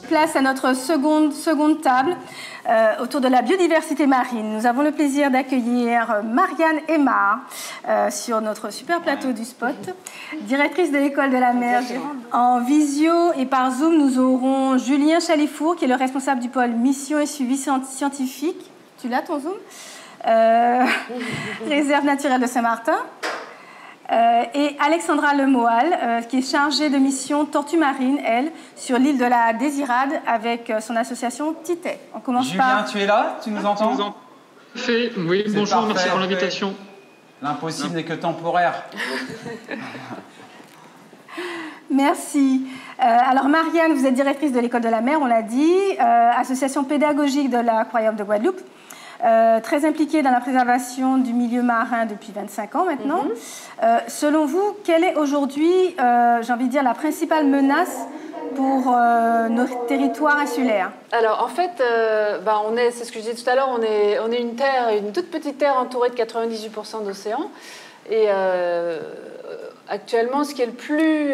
place à notre seconde table autour de la biodiversité marine. Nous avons le plaisir d'accueillir Marianne Aymard sur notre super plateau du Spot, directrice de l'École de la mer. En visio et par Zoom, nous aurons Julien Chalifour, qui est le responsable du pôle mission et suivi scientifique. Tu l'as ton Zoom Réserve naturelle de Saint-Martin. Et Alexandra Lemoal, qui est chargée de mission Tortue Marine, elle, sur l'île de la Désirade avec son association Titet. On commence Julien, par... tu es là? Tu nous entends? Oui, bonjour, parfait, merci pour l'invitation. L'impossible n'est que temporaire. Merci. Alors Marianne, vous êtes directrice de l'École de la mer, on l'a dit, association pédagogique de l'Aquarium de Guadeloupe. Très impliquée dans la préservation du milieu marin depuis 25 ans maintenant. Selon vous, quelle est aujourd'hui, j'ai envie de dire, la principale menace pour nos territoires insulaires? Alors en fait, c'est ce que je disais tout à l'heure, on est une toute petite terre entourée de 98% d'océan. Et actuellement, ce qui est le plus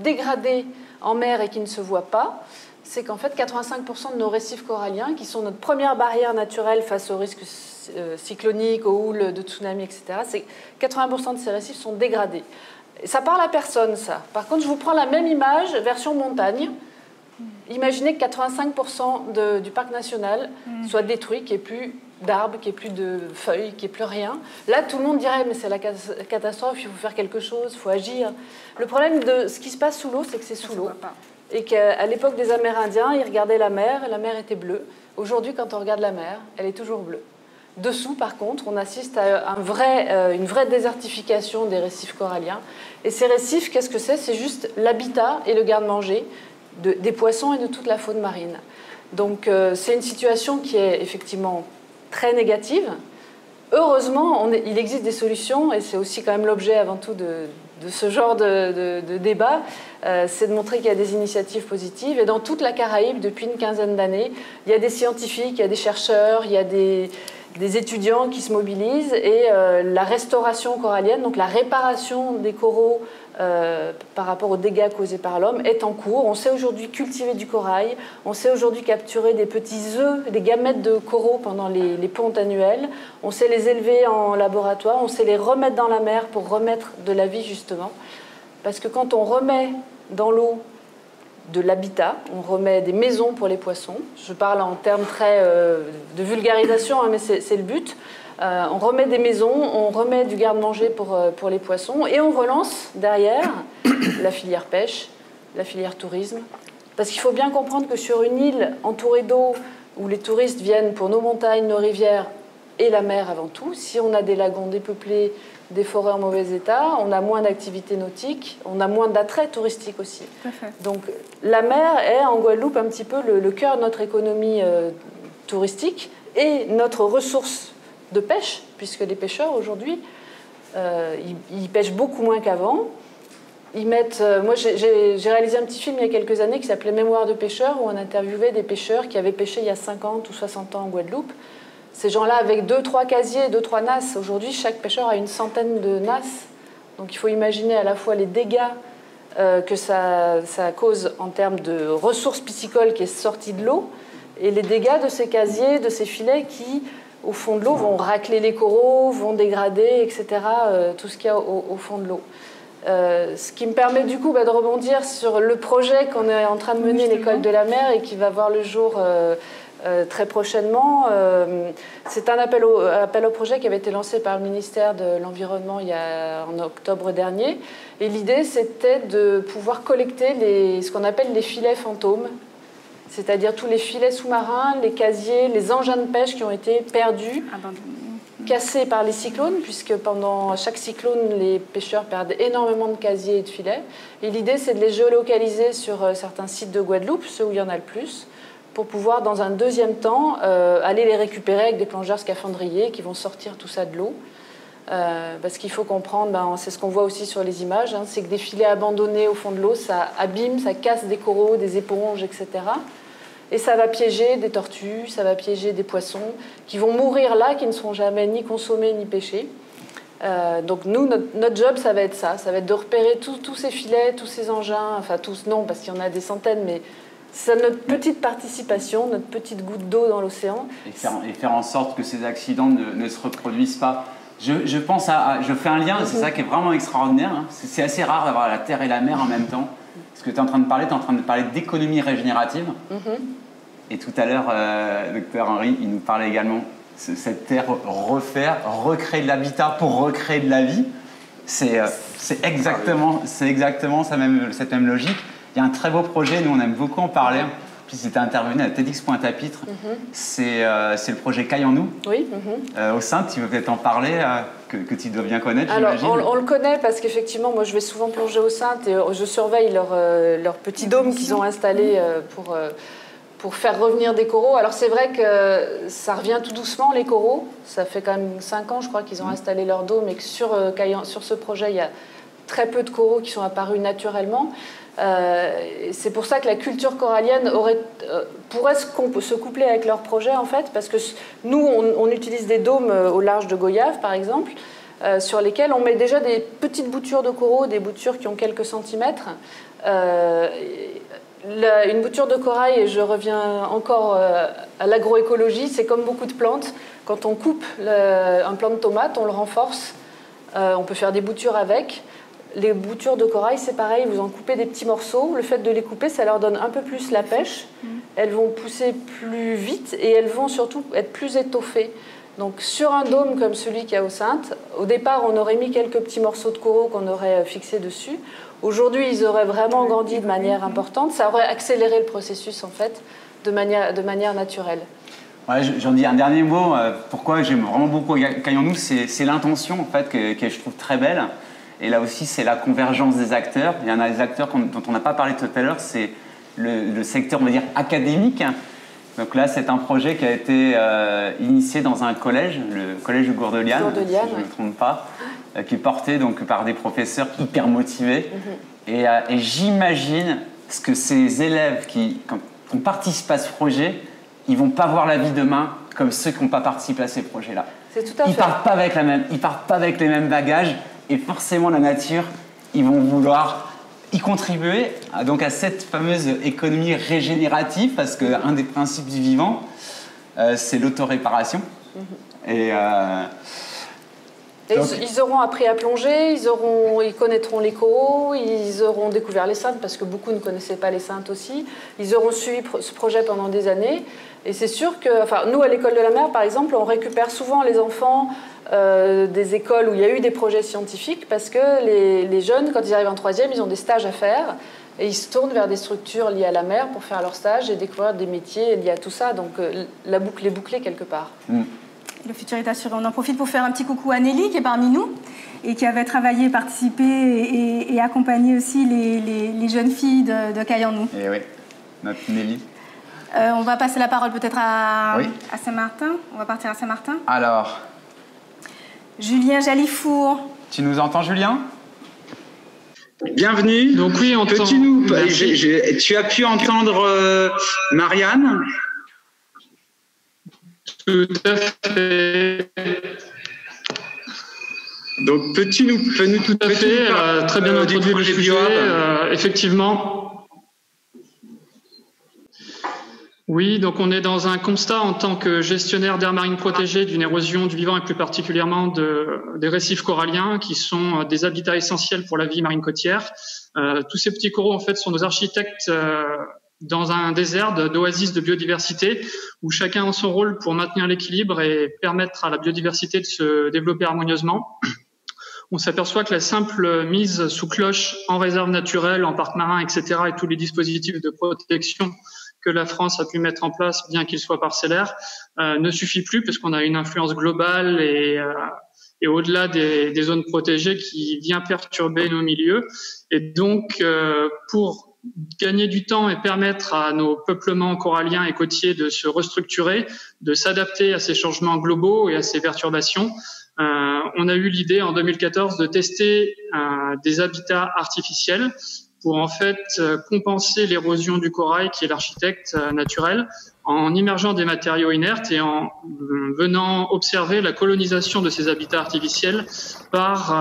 dégradé en mer et qui ne se voit pas, c'est qu'en fait 85% de nos récifs coralliens, qui sont notre première barrière naturelle face aux risques cycloniques, aux houles de tsunami, etc., 80% de ces récifs sont dégradés. Et ça parle à personne, ça. Par contre, je vous prends la même image, version montagne. Imaginez que 85% du parc national soit détruit, qu'il n'y ait plus d'arbres, qu'il n'y ait plus de feuilles, qu'il n'y ait plus rien. Là, tout le monde dirait, mais c'est la catastrophe, il faut faire quelque chose, il faut agir. Le problème de ce qui se passe sous l'eau, c'est que c'est sous l'eau. Et qu'à l'époque des Amérindiens, ils regardaient la mer, et la mer était bleue. Aujourd'hui, quand on regarde la mer, elle est toujours bleue. Dessous, par contre, on assiste à une vraie désertification des récifs coralliens. Et ces récifs, qu'est-ce que c'est? C'est juste l'habitat et le garde-manger des poissons et de toute la faune marine. Donc, c'est une situation qui est effectivement très négative. Heureusement, il existe des solutions, et c'est aussi quand même l'objet avant tout de ce genre de débat, c'est de montrer qu'il y a des initiatives positives. Et dans toute la Caraïbe, depuis une quinzaine d'années, il y a des scientifiques, il y a des chercheurs, il y a des étudiants qui se mobilisent. Et la restauration corallienne, donc la réparation des coraux par rapport aux dégâts causés par l'homme, est en cours. On sait aujourd'hui cultiver du corail, on sait aujourd'hui capturer des petits œufs, des gamètes de coraux pendant les pontes annuelles, on sait les élever en laboratoire, on sait les remettre dans la mer pour remettre de la vie, justement. Parce que quand on remet dans l'eau de l'habitat, on remet des maisons pour les poissons, je parle en termes très de vulgarisation, mais c'est le but. On remet des maisons, on remet du garde-manger pour les poissons, et on relance derrière la filière pêche, la filière tourisme. Parce qu'il faut bien comprendre que sur une île entourée d'eau, où les touristes viennent pour nos montagnes, nos rivières et la mer avant tout, si on a des lagons dépeuplés, des forêts en mauvais état, on a moins d'activités nautiques, on a moins d'attrait touristique aussi. Donc la mer est en Guadeloupe un petit peu le cœur de notre économie touristique et notre ressource de pêche, puisque les pêcheurs aujourd'hui, ils pêchent beaucoup moins qu'avant. Moi, j'ai réalisé un petit film il y a quelques années qui s'appelait Mémoire de pêcheurs, où on interviewait des pêcheurs qui avaient pêché il y a 50 ou 60 ans en Guadeloupe. Ces gens-là avec 2-3 casiers, 2-3 nasses. Aujourd'hui, chaque pêcheur a une centaine de nasses. Donc il faut imaginer à la fois les dégâts que ça cause en termes de ressources piscicoles qui est sortie de l'eau, et les dégâts de ces casiers, de ces filets qui, au fond de l'eau, vont racler les coraux, vont dégrader, etc., tout ce qu'il y a au fond de l'eau. Ce qui me permet du coup de rebondir sur le projet qu'on est en train de mener, l'École de la mer, et qui va voir le jour très prochainement. C'est un appel au projet qui avait été lancé par le ministère de l'Environnement en octobre dernier. Et l'idée, c'était de pouvoir collecter ce qu'on appelle les filets fantômes, c'est-à-dire tous les filets sous-marins, les casiers, les engins de pêche qui ont été perdus, cassés par les cyclones, puisque pendant chaque cyclone, les pêcheurs perdent énormément de casiers et de filets. Et l'idée, c'est de les géolocaliser sur certains sites de Guadeloupe, ceux où il y en a le plus, pour pouvoir, dans un deuxième temps, aller les récupérer avec des plongeurs scaphandriers qui vont sortir tout ça de l'eau. Parce qu'il faut comprendre, c'est ce qu'on voit aussi sur les images, c'est que des filets abandonnés au fond de l'eau, ça abîme, ça casse des coraux, des éponges, etc. Et ça va piéger des tortues, ça va piéger des poissons qui vont mourir là, qui ne seront jamais ni consommés ni pêchés. Donc nous, notre job, ça va être de repérer tous ces filets, tous ces engins, enfin tous non, parce qu'il y en a des centaines, mais c'est notre petite participation, notre petite goutte d'eau dans l'océan. Et faire en sorte que ces accidents ne se reproduisent pas. Je pense je fais un lien, c'est ça qui est vraiment extraordinaire. Hein. C'est assez rare d'avoir la terre et la mer en même temps. Ce que tu es en train de parler, d'économie régénérative. Et tout à l'heure, docteur Henry, il nous parlait également de cette terre recréer de l'habitat pour recréer de la vie. C'est exactement cette même logique. Il y a un très beau projet, nous on aime beaucoup en parler. Puis c'était intervenu à TEDx Pointe-à-Pitre. C'est le projet Caille en nous. Oui. Au sein, tu veux peut-être en parler, que tu dois bien connaître, alors, j'imagine. on le connaît parce qu'effectivement, moi je vais souvent plonger au Saintes et je surveille leur petit dôme qu'ils ont installé pour faire revenir des coraux. Alors c'est vrai que ça revient tout doucement, les coraux. Ça fait quand même 5 ans, je crois, qu'ils ont installé leur dôme et que sur ce projet, il y a très peu de coraux qui sont apparus naturellement. C'est pour ça que la culture corallienne pourrait se coupler avec leur projet, en fait, parce que nous, on utilise des dômes au large de Goyave, par exemple, sur lesquels on met déjà des petites boutures de coraux, des boutures qui ont quelques centimètres. Une bouture de corail, et je reviens encore à l'agroécologie, c'est comme beaucoup de plantes. Quand on coupe un plant de tomate, on le renforce. On peut faire des boutures avec. Les boutures de corail, c'est pareil, vous en coupez des petits morceaux. Le fait de les couper, ça leur donne un peu plus la pêche. Elles vont pousser plus vite et elles vont surtout être plus étoffées. Donc sur un dôme comme celui qu'il y a au Saintes, au départ, on aurait mis quelques petits morceaux de coraux qu'on aurait fixés dessus. Aujourd'hui, ils auraient vraiment grandi de manière importante. Ça aurait accéléré le processus, en fait, de manière naturelle. Ouais, j'en dis un dernier mot. Pourquoi j'aime vraiment beaucoup Caille en nous, c'est l'intention, en fait, que je trouve très belle. Et là aussi, c'est la convergence des acteurs. Il y en a des acteurs dont on n'a pas parlé tout à l'heure, c'est le secteur, on va dire, académique. Donc là, c'est un projet qui a été initié dans un collège, le collège de Gourdeliane, si je ne me trompe pas, qui est porté donc, par des professeurs hyper motivés. Et j'imagine ce que ces élèves quand on participe à ce projet, ils ne vont pas voir la vie demain comme ceux qui n'ont pas participé à ces projets-là. C'est tout à fait. Ils partent pas avec les mêmes bagages. Et forcément, la nature, ils vont vouloir y contribuer donc à cette fameuse économie régénérative, parce qu'un des principes du vivant, c'est l'autoréparation. Et ils auront appris à plonger, ils connaîtront les coraux, ils auront découvert les Saintes, parce que beaucoup ne connaissaient pas les Saintes aussi. Ils auront suivi ce projet pendant des années. Et c'est sûr que, nous, à l'École de la Mer, par exemple, on récupère souvent les enfants des écoles où il y a eu des projets scientifiques, parce que les jeunes, quand ils arrivent en 3e, ils ont des stages à faire et ils se tournent vers des structures liées à la mer pour faire leur stage et découvrir des métiers liés à tout ça. Donc la boucle est bouclée quelque part. Le futur est assuré. On en profite pour faire un petit coucou à Nelly qui est parmi nous et qui avait travaillé, participé et accompagné aussi les jeunes filles de Caille en nous. Et oui, notre Nelly. On va passer la parole peut-être à Saint-Martin. On va partir à Saint-Martin. Alors, Julien Jalifour. Tu nous entends, Julien? Bienvenue. Donc oui, on t'entend. Tu as pu entendre Marianne? Tout à fait. Donc peux-tu nous tout à fait, elle a très bien introduit le sujet. Effectivement. Oui, donc on est dans un constat en tant que gestionnaire d'aires marines protégées d'une érosion du vivant et plus particulièrement des récifs coralliens qui sont des habitats essentiels pour la vie marine côtière. Tous ces petits coraux en fait sont nos architectes dans un désert d'oasis de biodiversité où chacun a son rôle pour maintenir l'équilibre et permettre à la biodiversité de se développer harmonieusement. On s'aperçoit que la simple mise sous cloche en réserve naturelle, en parc marin, etc. et tous les dispositifs de protection que la France a pu mettre en place, bien qu'ils soient parcellaires, ne suffit plus parce qu'on a une influence globale et au-delà des zones protégées qui vient perturber nos milieux. Et donc, pour gagner du temps et permettre à nos peuplements coralliens et côtiers de se restructurer, de s'adapter à ces changements globaux et à ces perturbations, on a eu l'idée en 2014 de tester des habitats artificiels pour en fait compenser l'érosion du corail, qui est l'architecte naturel, en immergeant des matériaux inertes et en venant observer la colonisation de ces habitats artificiels par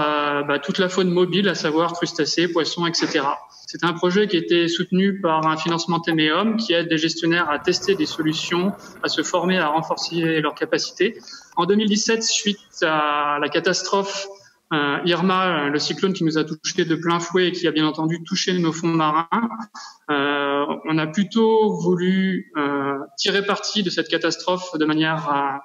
toute la faune mobile, à savoir crustacés, poissons, etc. C'est un projet qui a été soutenu par un financement Temeum qui aide les gestionnaires à tester des solutions, à se former, à renforcer leurs capacités. En 2017, suite à la catastrophe Irma, le cyclone qui nous a touchés de plein fouet et qui a bien entendu touché nos fonds marins, on a plutôt voulu tirer parti de cette catastrophe de manière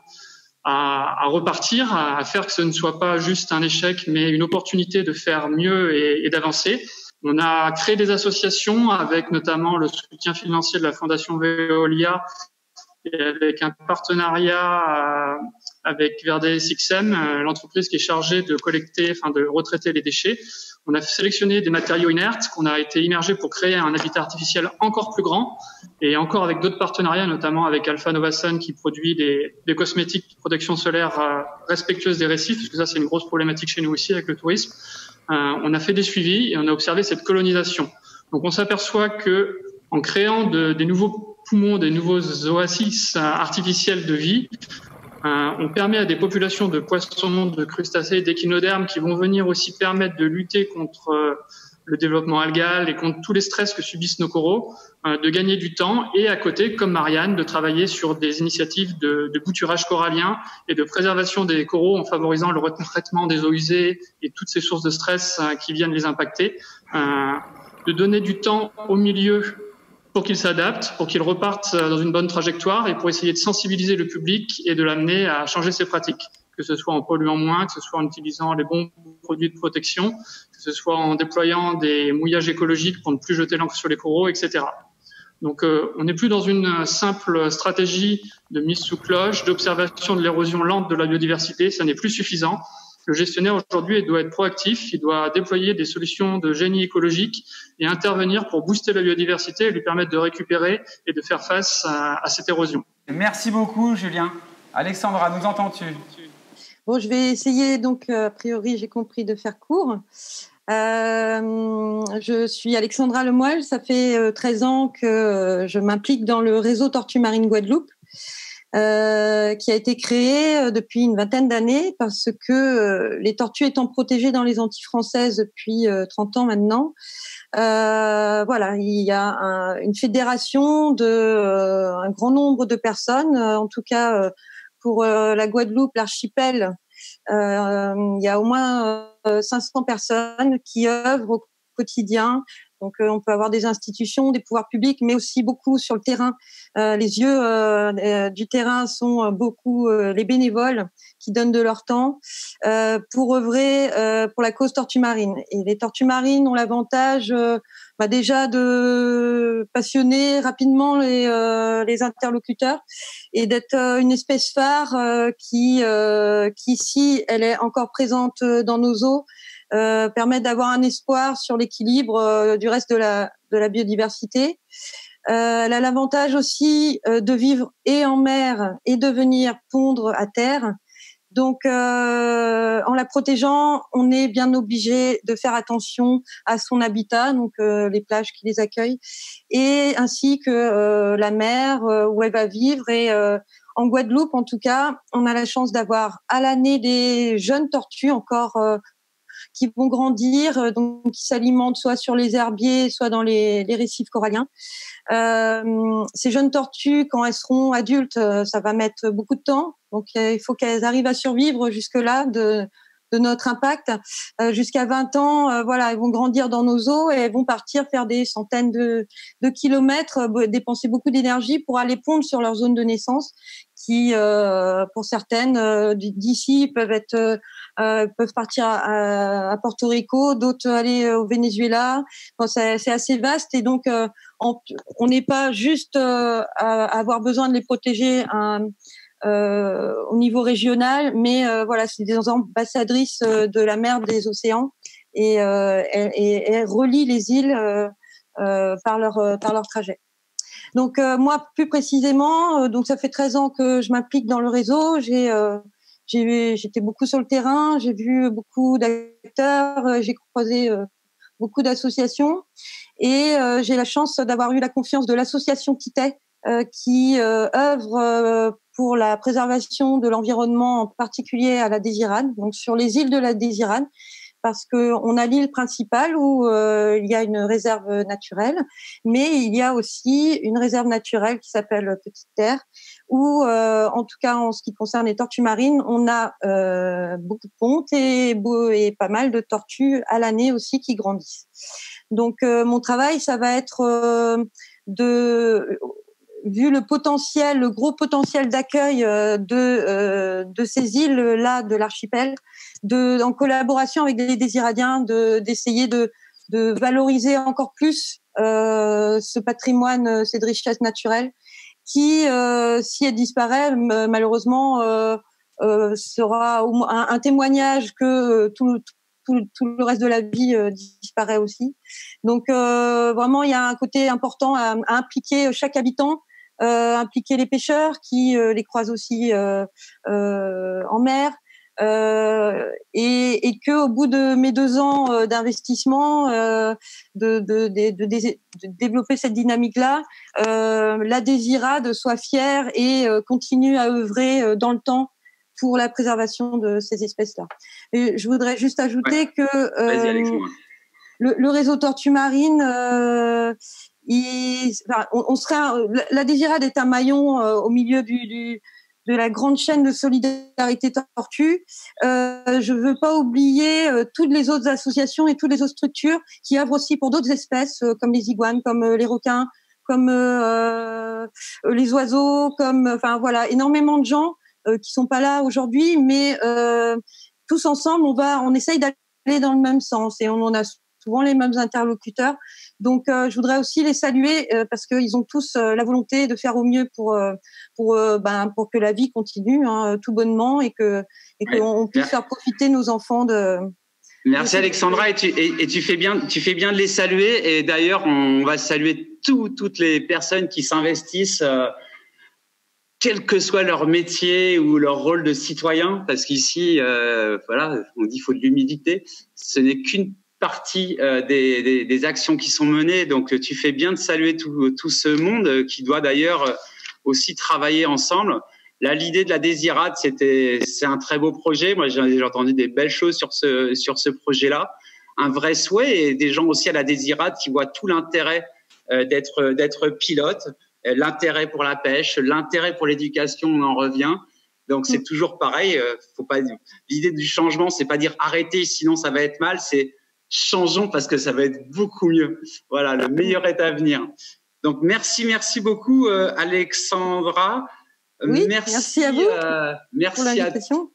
à repartir, à faire que ce ne soit pas juste un échec, mais une opportunité de faire mieux et d'avancer. On a créé des associations avec notamment le soutien financier de la Fondation Veolia et avec un partenariat avec Verde SXM, l'entreprise qui est chargée de collecter, de retraiter les déchets. On a sélectionné des matériaux inertes qu'on a été immergés pour créer un habitat artificiel encore plus grand et encore avec d'autres partenariats, notamment avec Alpha Novasun qui produit des cosmétiques de protection solaire respectueuses des récifs, parce que ça c'est une grosse problématique chez nous aussi avec le tourisme. On a fait des suivis et on a observé cette colonisation. Donc on s'aperçoit que en créant des nouveaux poumons, des nouveaux oasis artificiels de vie, on permet à des populations de poissons, de crustacés, d'échinodermes qui vont venir aussi permettre de lutter contre le développement algal et contre tous les stress que subissent nos coraux, de gagner du temps et à côté, comme Marianne, de travailler sur des initiatives de bouturage corallien et de préservation des coraux en favorisant le retraitement des eaux usées et toutes ces sources de stress qui viennent les impacter, de donner du temps au milieu pour qu'ils s'adaptent, pour qu'ils repartent dans une bonne trajectoire et pour essayer de sensibiliser le public et de l'amener à changer ses pratiques, que ce soit en polluant moins, que ce soit en utilisant les bons produits de protection, que ce soit en déployant des mouillages écologiques pour ne plus jeter l'encre sur les coraux, etc. Donc on n'est plus dans une simple stratégie de mise sous cloche, d'observation de l'érosion lente de la biodiversité, ça n'est plus suffisant. Le gestionnaire aujourd'hui doit être proactif, il doit déployer des solutions de génie écologique et intervenir pour booster la biodiversité et lui permettre de récupérer et de faire face à cette érosion. Merci beaucoup Julien. Alexandra, nous entends-tu? Bon, je vais essayer donc, a priori j'ai compris, de faire court. Je suis Alexandra Lemoyle, ça fait 13 ans que je m'implique dans le réseau Tortues Marines Guadeloupe. Qui a été créé depuis une vingtaine d'années parce que les tortues étant protégées dans les Antilles françaises depuis 30 ans maintenant, voilà, il y a une fédération de un grand nombre de personnes, en tout cas pour la Guadeloupe, l'archipel, il y a au moins 500 personnes qui œuvrent au quotidien. Donc, on peut avoir des institutions, des pouvoirs publics, mais aussi beaucoup sur le terrain. Les yeux du terrain sont beaucoup les bénévoles qui donnent de leur temps pour œuvrer pour la cause tortue marine. Et les tortues marines ont l'avantage déjà de passionner rapidement les interlocuteurs et d'être une espèce phare qui, si elle est encore présente dans nos eaux, permet d'avoir un espoir sur l'équilibre du reste de la biodiversité. Elle a l'avantage aussi de vivre et en mer et de venir pondre à terre. Donc, en la protégeant, on est bien obligé de faire attention à son habitat, donc les plages qui les accueillent, et ainsi que la mer où elle va vivre. Et en Guadeloupe, en tout cas, on a la chance d'avoir à l'année des jeunes tortues encore qui vont grandir, donc qui s'alimentent soit sur les herbiers, soit dans les récifs coralliens. Ces jeunes tortues, quand elles seront adultes, ça va mettre beaucoup de temps. Donc, il faut qu'elles arrivent à survivre jusque-là de notre impact. Jusqu'à 20 ans, voilà, elles vont grandir dans nos eaux et elles vont partir faire des centaines de kilomètres, dépenser beaucoup d'énergie pour aller pondre sur leur zone de naissance qui, pour certaines, d'ici peuvent partir à Porto Rico, d'autres aller au Venezuela. Bon, c'est assez vaste et donc on n'est pas juste à avoir besoin de les protéger au niveau régional, mais voilà, c'est des ambassadrices de la mer, des océans, et elles relient les îles par leur trajet. Donc moi, plus précisément, donc ça fait 13 ans que je m'implique dans le réseau. J'étais beaucoup sur le terrain, j'ai vu beaucoup d'acteurs, j'ai croisé beaucoup d'associations. Et j'ai la chance d'avoir eu la confiance de l'association Titay, qui œuvre pour la préservation de l'environnement, en particulier à la Désirade, donc sur les îles de la Désirade, parce qu'on a l'île principale où il y a une réserve naturelle, mais il y a aussi une réserve naturelle qui s'appelle Petite Terre, où, en tout cas en ce qui concerne les tortues marines, on a beaucoup de pontes et pas mal de tortues à l'année aussi qui grandissent. Donc mon travail, ça va être vu le potentiel, le gros potentiel d'accueil de ces îles-là de l'archipel, en collaboration avec les Désiradiens, d'essayer de valoriser encore plus ce patrimoine, cette richesse naturelle, qui, si elle disparaît, malheureusement, sera un témoignage que tout le reste de la vie disparaît aussi. Donc vraiment, il y a un côté important à impliquer chaque habitant, impliquer les pêcheurs qui les croisent aussi en mer, et que au bout de mes 2 ans d'investissement, de développer cette dynamique-là, la Désirade soit fière et continue à œuvrer dans le temps pour la préservation de ces espèces-là. Et je voudrais juste ajouter que le réseau Tortues Marines, la Désirade est un maillon au milieu de la grande chaîne de solidarité tortue. Je veux pas oublier toutes les autres associations et toutes les autres structures qui œuvrent aussi pour d'autres espèces, comme les iguanes, comme les requins, comme les oiseaux, enfin voilà, énormément de gens qui sont pas là aujourd'hui, mais tous ensemble, on essaye d'aller dans le même sens et on en a souvent les mêmes interlocuteurs. Donc, je voudrais aussi les saluer parce qu'ils ont tous la volonté de faire au mieux pour que la vie continue tout bonnement et qu'on puisse faire profiter nos enfants de. Merci Alexandra, et tu fais bien de les saluer. Et d'ailleurs, on va saluer toutes les personnes qui s'investissent, quel que soit leur métier ou leur rôle de citoyen, parce qu'ici, voilà, on dit qu'il faut de l'humilité. Ce n'est qu'une partie des actions qui sont menées. Donc, tu fais bien de saluer tout ce monde qui doit d'ailleurs aussi travailler ensemble. Là, l'idée de la Désirade, c'est un très beau projet. Moi, j'ai entendu des belles choses sur ce projet-là. Un vrai souhait, et des gens aussi à la Désirade qui voient tout l'intérêt d'être pilote, l'intérêt pour la pêche, l'intérêt pour l'éducation, on en revient. Donc, c'est toujours pareil. L'idée du changement, c'est pas dire arrêtez, sinon ça va être mal. C'est changeons parce que ça va être beaucoup mieux. Voilà, le meilleur est à venir. Donc, merci beaucoup, Alexandra. Oui, merci à vous. Merci pour l'invitation.